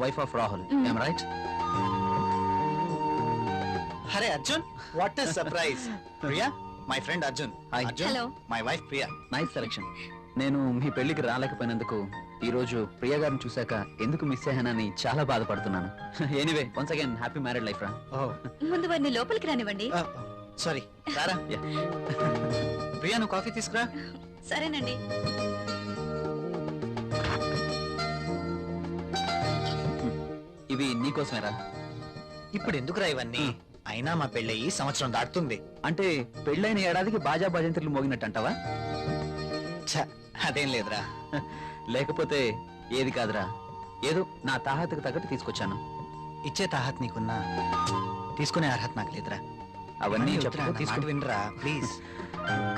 wife of Rahul. Am I right? Hare Arjun, what a surprise. Priya, my friend Arjun. Hi. Arjun, Hello. my wife Priya. Nice selection. నేను మీ పెళ్లికి రాలేకపోయినందుకు ఈ రోజు ప్రియ గారిని చూశాక ఎందుకు miss అయ్యానని చాలా బాధపడుతున్నాను. Anyway once again happy married life రా. ముందు వారిని లోపలికి రానివ్వండి. సారీ రారా. ప్రియా నువ్వు కాఫీ తీసుకురా. సరేనండి. ఇవి నీకోసమేరా. ఇప్పుడు ఎందుకురా ఇవన్నీ? అయినా మా పెళ్ళయి సంవత్సరం దాటుతుంది. అంటే పెళ్ళైన ఏడాదికి బాజా భజంత్రులు మోగినట్టు అంటావా? ఛ, అదేం లేదురా. లేకపోతే ఏది కాదురా, ఏదో నా తాహతకు తగ్గట్టు తీసుకొచ్చాను. ఇచ్చే తాహత్ నీకున్నా తీసుకునే అర్హత నాకు లేదురా. అవన్నీ చెప్తున్నా, చెప్తా నా తీసుకో. మాట వినరా ప్లీజ్.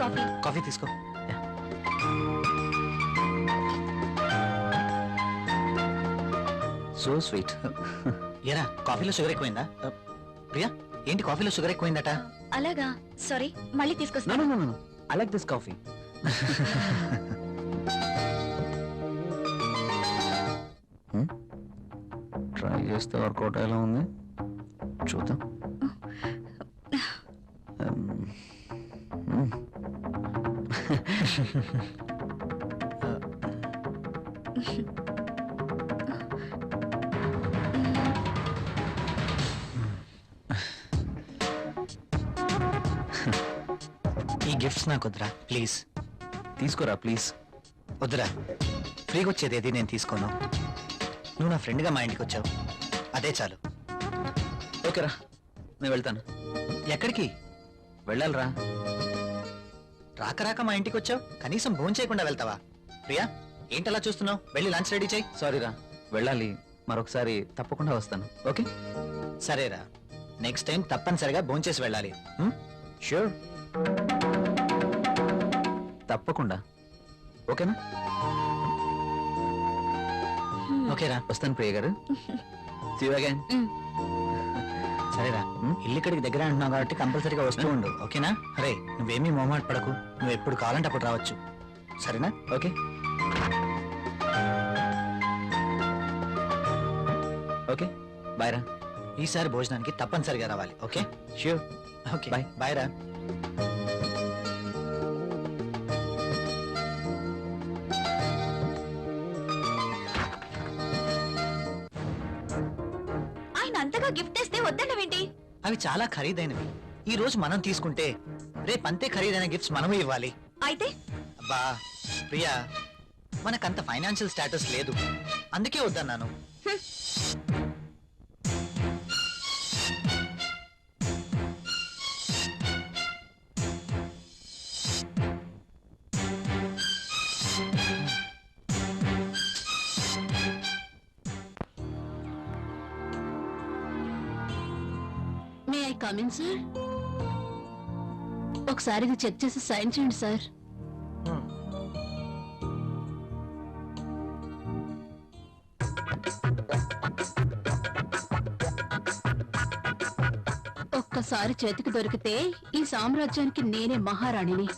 కాఫీ. కాఫీ తీసుకో. So sweet. ఏరా కాఫీలో షుగర్ ఎక్కువైందా? ప్రియా ఏంటి కాఫీలో షుగర్ ఎక్కువైందట? అలాగా, సారీ, మళ్ళీ తీసుకొస్తాను. No. I like this coffee. Try చేస్తే వర్కౌట్ ఎలా ఉంది చూద్దాం. ఈ గిఫ్ట్స్ నాకు వద్దురా ప్లీజ్. తీసుకోరా ప్లీజ్. వద్దురా, ఫ్రీగా వచ్చేది ఏది నేను తీసుకోను. నువ్వు నా ఫ్రెండ్గా మా ఇంటికి వచ్చావు, అదే చాలు. ఓకేరా, నేను వెళ్తాను. ఎక్కడికి వెళ్ళాలిరా. రాక రాక మా ఇంటికి వచ్చావు, కనీసం భోజనం చేయకుండా వెళ్తావా? ప్రియా ఏంటలా చూస్తున్నావు? వెళ్ళి లంచ్ రెడీ చేయి. సారీరా, వెళ్ళాలి. మరొకసారి తప్పకుండా వస్తాను. ఓకే సరేరా, నెక్స్ట్ టైం తప్పనిసరిగా భోంచేసి వెళ్ళాలి. ష్యూర్, తప్పకుండా. ఓకేనా? ఓకేరా, వస్తాను ప్రియ గారు. See you again. సరేరా. ఇల్లు ఇక్కడికి దగ్గర అంటున్నావు కాబట్టి కంపల్సరీగా వస్తూ ఉండు. ఓకేనా? అరే నువ్వేమీ మొహమాట పడకు, నువ్వు ఎప్పుడు కావాలంటే అప్పుడు రావచ్చు. సరేనా? ఓకే. ఓకే బాయ్ రా. ఈసారి భోజనానికి తప్పనిసరిగా రావాలి. Okay? Sure. Okay Bye. Bye రా. ఆయన అంతగా గిఫ్ట్ ఇస్తే వద్దన్నవేంటి? అవి చాలా ఖరీదైనవి. ఈ రోజు మనం తీసుకుంటే రేపు అంతే ఖరీదైన గిఫ్ట్స్ మనము ఇవ్వాలి. అయితే అబ్బా ప్రియా, మనకంత ఫైనాన్షియల్ స్టేటస్ లేదు, అందుకే వద్దన్నాను. May I come in sir? ఒకసారి ఇది చెక్ చేసి సైన్ చేయండి సార్. ఒక్కసారి చేతికి దొరికితే ఈ సామ్రాజ్యానికి నేనే మహారాణిని.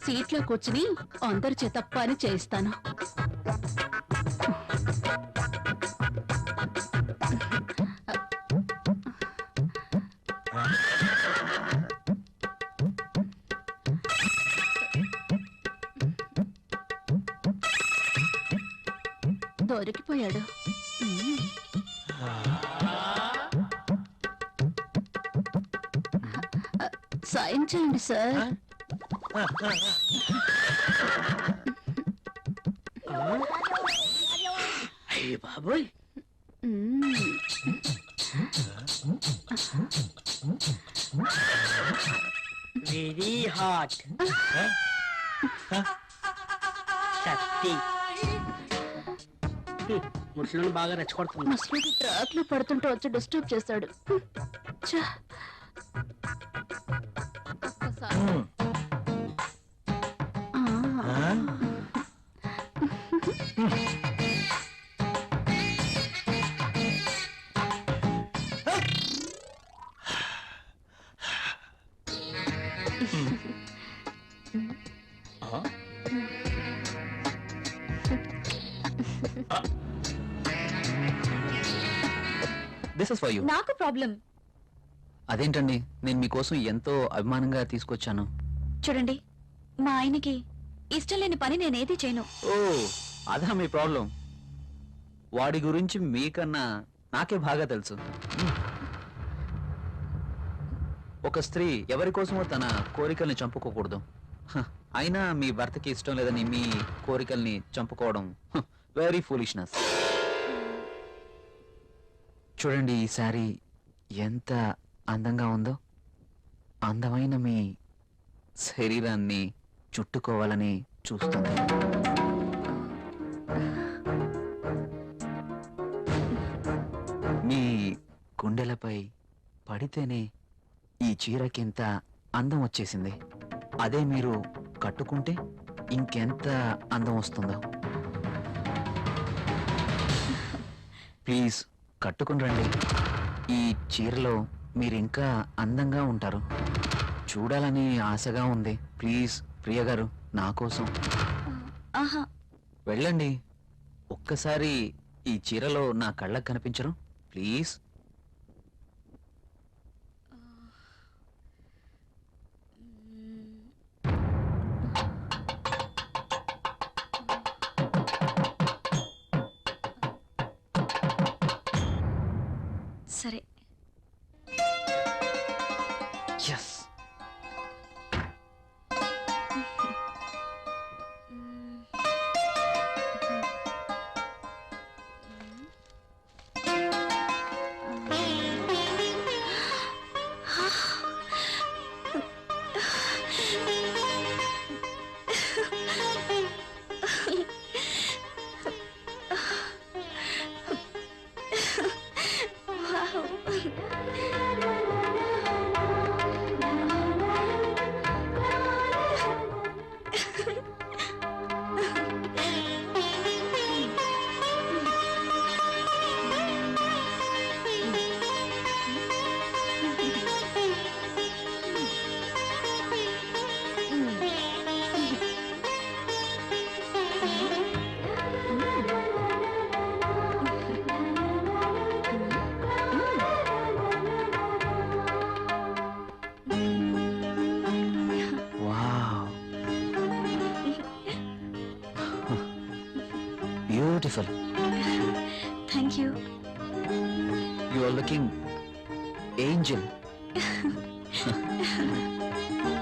సీట్లో కూర్చుని అందరి చేత పని చేయిస్తాను. దొరికిపోయాడు. సైన్ చేయండి సార్. అయ్య బాబోయ్, వెరీ హాట్. శక్తి ముసలిని బాగా రెచ్చగొడుతుంది. ముసలికి ట్రాక్ లో పడుతుంటే వచ్చి డిస్టర్బ్ చేశాడు. ఛ! ఒక్కసారి. ఆ. This is for you. నాకు ప్రాబ్లం. అదేంటండి, నేను మీకోసం ఎంతో అభిమానంగా తీసుకొచ్చాను. చూడండి, మా ఆయనకి ఇష్టం లేని పని నేనేది చేయను. ఓ, అదా మీ ప్రాబ్లం. వాడి గురించి మీకన్నా నాకే బాగా తెలుసు. ఒక స్త్రీ ఎవరి కోసమో తన కోరికల్ని చంపుకోకూడదు. హ, అయినా మీ భర్తకి ఇష్టం లేదని మీ కోరికల్ని చంపుకోవడం వెరీ ఫూలిష్నెస్. చూడండి, ఈ శారీ ఎంత అందంగా ఉందో. అందమైన మీ శరీరాన్ని చుట్టుకోవాలని చూస్తుంది. మీ గుండెలపై పడితేనే ఈ చీరకింత అందం వచ్చేసింది. అదే మీరు కట్టుకుంటే ఇంకెంత అందం వస్తుందో. ప్లీజ్ కట్టుకుని రండి. ఈ చీరలో మీరు ఇంకా అందంగా ఉంటారు. చూడాలని ఆశగా ఉంది. ప్లీజ్ ప్రియ గారు, నా కోసం ఆహా, వెళ్ళండి. ఒక్కసారి ఈ చీరలో నా కళ్ళకు కనిపించరు? ప్లీజ్. సరే. Yes. Beautiful. Thank you. You are looking angel.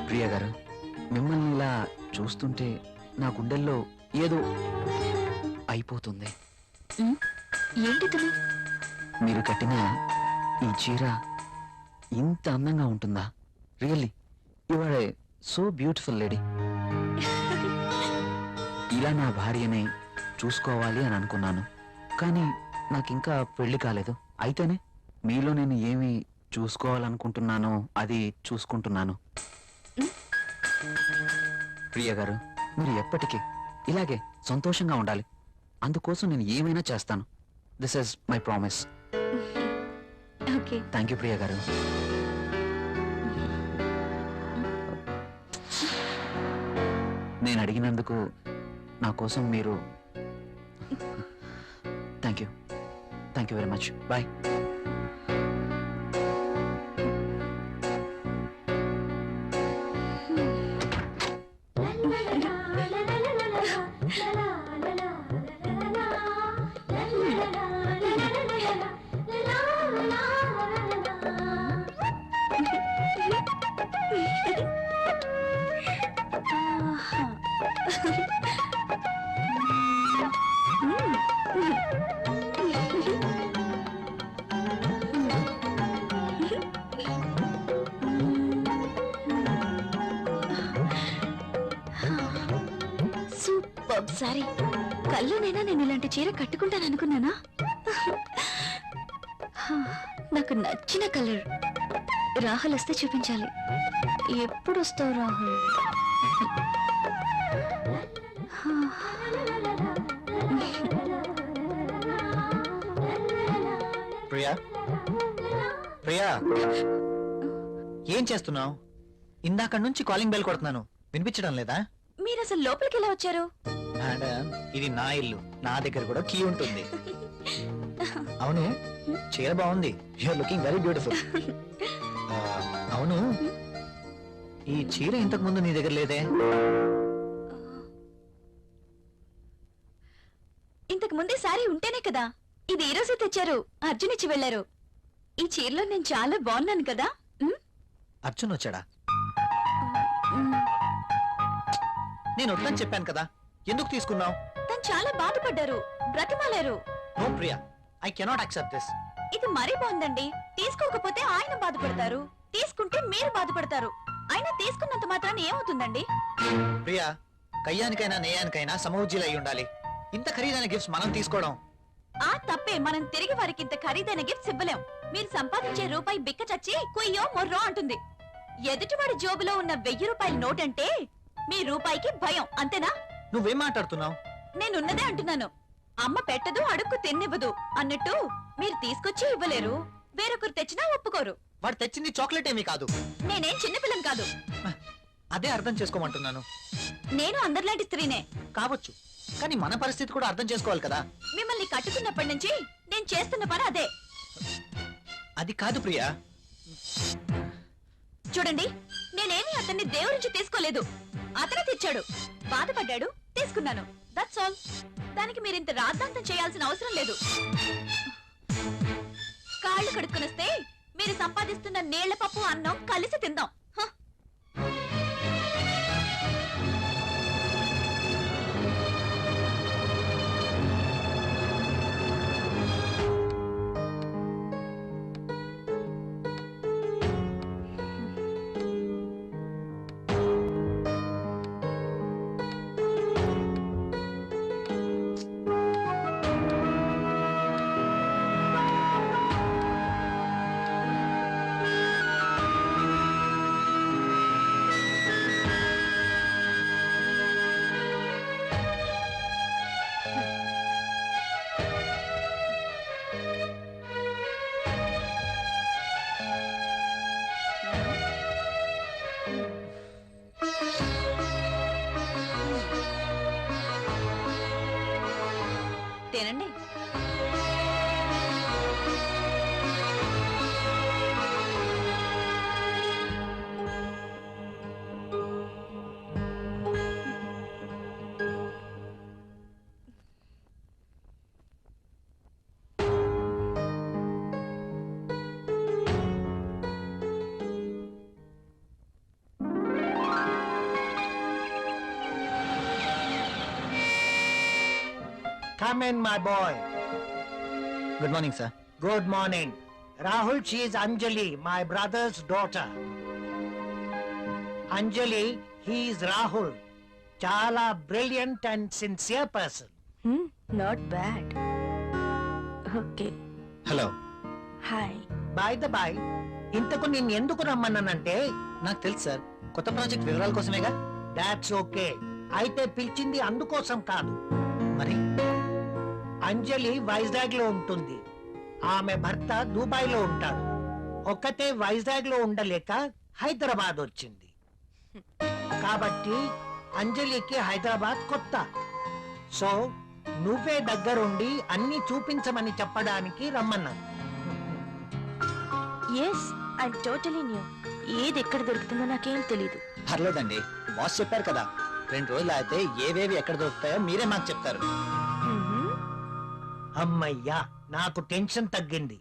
Priya గారు, మిమ్మల్ని ఇలా చూస్తుంటే నా గుండెల్లో ఏదో అయిపోతుంది. ఏంటిది? మీరు కట్టిన ఈ చీర ఇంత అందంగా ఉంటుందా? Really you are a so beautiful lady. ఇలా నా భార్యని చూసుకోవాలి అని అనుకున్నాను, కానీ నాకింకా పెళ్లి కాలేదు. అయితేనే మీలో నేను ఏమి చూసుకోవాలనుకుంటున్నానో అది చూసుకుంటున్నాను. ప్రియ గారు, మీరు ఎప్పటికీ ఇలాగే సంతోషంగా ఉండాలి. అందుకోసం నేను ఏమైనా చేస్తాను. This is my promise. Okay. Thank you Priya garu. నేను అడిగినందుకు నా కోసం మీరు thank you very much. Bye. Super sari. కల్లోనైనా నేను ఇలాంటి చీర కట్టుకుంటాను అనుకున్నానా? నాకు నచ్చిన కలర్. రాహుల్ వస్తే చూపించాలి. ఎప్పుడు వస్తావు రాహుల్? ప్రియా, ప్రియా, ఏం చేస్తున్నావు? ఇందాక నుంచి కాలింగ్ బెల్ కొడుతున్నాను, వినిపించడం లేదా? మీరు అసలు లోపలికి ఎలా వచ్చారు? మేడం, ఇది నా ఇల్లు, నా దగ్గర కూడా కీ ఉంటుంది. అవును, చీర బాగుంది. You're looking very beautiful. అవును, ఈ చీర ఇంతకు ముందు నీ దగ్గర లేదే? ఇంతకు ముందే సారీ ఉంటేనే కదా. ఇది ఈ రోజే తెచ్చారు, అర్జున్ ఇచ్చి వెళ్లారు. ఈ చీరలో నేను చాలా బాగున్నాను కదా. అర్జున్ వచ్చాడా? మ్, నేను వద్దని చెప్పాను కదా, ఎందుకు తీసుకున్నావు? తను చాలా బాధపడ్డారు, బ్రతిమాలారు. No Priya, I cannot accept this. ఇది మరీ బాగుందండి. తీసుకోకపోతే ఆయన బాధపడతారు, తీసుకుంటే మీరు బాధపడతారు. అయినా తీసుకున్నంత మాత్రాన్ని ఏమవుతుందండి? ప్రియా, కయ్యానికైనా నేయానికైనా సమవుజ్జీలు అయి ఉండాలి. ఇంత ఖరీదైన గిఫ్ట్స్ మనం తీసుకోవడం ఆ తప్పే. మనం తిరిగి వారికి ఇంత ఖరీదైన గిఫ్ట్స్ ఇవ్వలేం. మీరు సంపాదించే రూపాయి బిక్క చచ్చి కుయ్యో మొర్రో అంటుంది. ఎదుటివాడి జోబులో ఉన్న 1000 రూపాయల నోట్ అంటే మీ రూపాయికి భయం, అంతేనా? నువ్వేం మాట్లాడుతున్నావు? నేనున్నదే అంటున్నాను. అమ్మ పెట్టదు, అడుక్కు తిన్నివ్వదు అన్నట్టు మీరు తీసుకొచ్చి ఇవ్వలేరు, వేరొకరు తెచ్చినా ఒప్పుకోరు. వాడు తెచ్చింది చాక్లెట్ ఏమీ కాదు. నేనేం చిన్నపిల్లం కాదు. అదే అర్థం చేసుకోమంటున్నాను. నేను అందరిలాంటి స్త్రీనే. కావచ్చు, కానీ మన పరిస్థితి కూడా అర్థం చేసుకోవాలి కదా. మిమ్మల్ని కట్టుకున్నప్పటి నుంచి నేను చేస్తున్న పని అదే. అది కాదు ప్రియా. చూడండి, నేనేమి అతన్ని దేవురించి తీసుకోలేదు. అతనే తెచ్చాడు, బాధపడ్డాడు, తీసుకున్నాను. That's all. దానికి మీరింత రాద్ధాంతం చేయాల్సిన అవసరం లేదు. కాళ్ళు కడుక్కునొస్తే మీరు సంపాదిస్తున్న నీళ్ల పప్పు అన్నం కలిసి తిందాం. హ! తినండి. Come in, my boy. Good morning sir. Good morning. Rahul, she is Anjali, my brother's daughter. Anjali, he is Rahul. Chala brilliant and sincere person. Not bad. Okay, hello. Hi. By the by, ఇంతకు నేను ఎందుకు రమ్మన్నానంటే, నాకు తెలుసు sir, కొత్త project వివరాల కోసమేగా. that's okay. అయితే పిలిచింది అందుకోసం కాదు. మరి అంజలి వైజాగ్ లో ఉంటుంది, ఆమె భర్త దుబాయ్ లో ఉంటాడు. ఒక్కతే వైజాగ్ లో ఉండలేక హైదరాబాద్ వచ్చింది. కాబట్టి అంజలికి హైదరాబాద్ కొత్త. సో నువ్వే దగ్గరుండి అన్ని చూపించమని చెప్పడానికి రమ్మన్నాను. Yes, I totally knew. ఏది ఎక్కడ దొరుకుతుందో నాకేం తెలీదు. పర్లేదండి, బాస్ చెప్పారు కదా, 2 రోజులు అయితే ఏవేవి ఎక్కడ దొరుకుతాయో మీరే మాకు చెప్తారు. అమ్మయ్యా, నాకు టెన్షన్ తగ్గింది.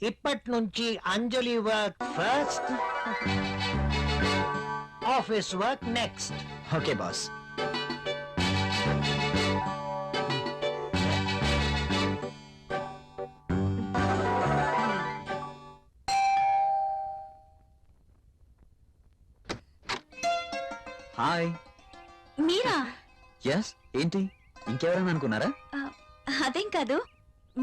ఇప్పటి నుంచి Anjali work first, office work next. Okay boss. Hi. మీరా? ఎస్, ఏంటి ఇంకెవరైనా అనుకున్నారా? అదేం కాదు,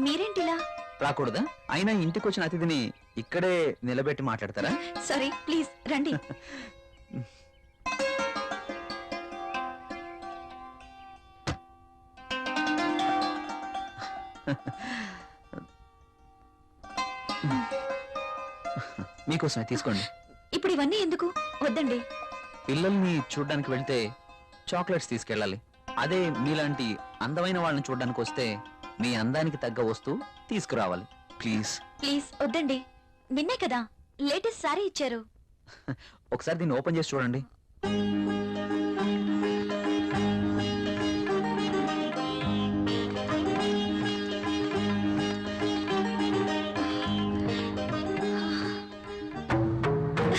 మీరేంటిలా? రాకూడదా? అయినా ఇంటికి వచ్చిన అతిథిని ఇక్కడే నిలబెట్టి మాట్లాడతారా? సారీ, ప్లీజ్ రండి. మీకోసమే తీసుకోండి. ఇప్పుడు ఇవన్నీ ఎందుకు? వద్దండి. పిల్లల్ని చూడ్డానికి వెళ్తే చాక్లెట్స్ తీసుకెళ్ళాలి. అదే మీలాంటి అందమైన వాళ్ళని చూడడానికి వస్తే మీ అందానికి తగ్గ వస్తువు తీసుకురావాలి. ప్లీజ్ ప్లీజ్ వద్దండి నిన్నే కదా లేటెస్ట్ సారీ ఇచ్చారు ఒకసారి దీన్ని ఓపెన్ చేసి చూడండి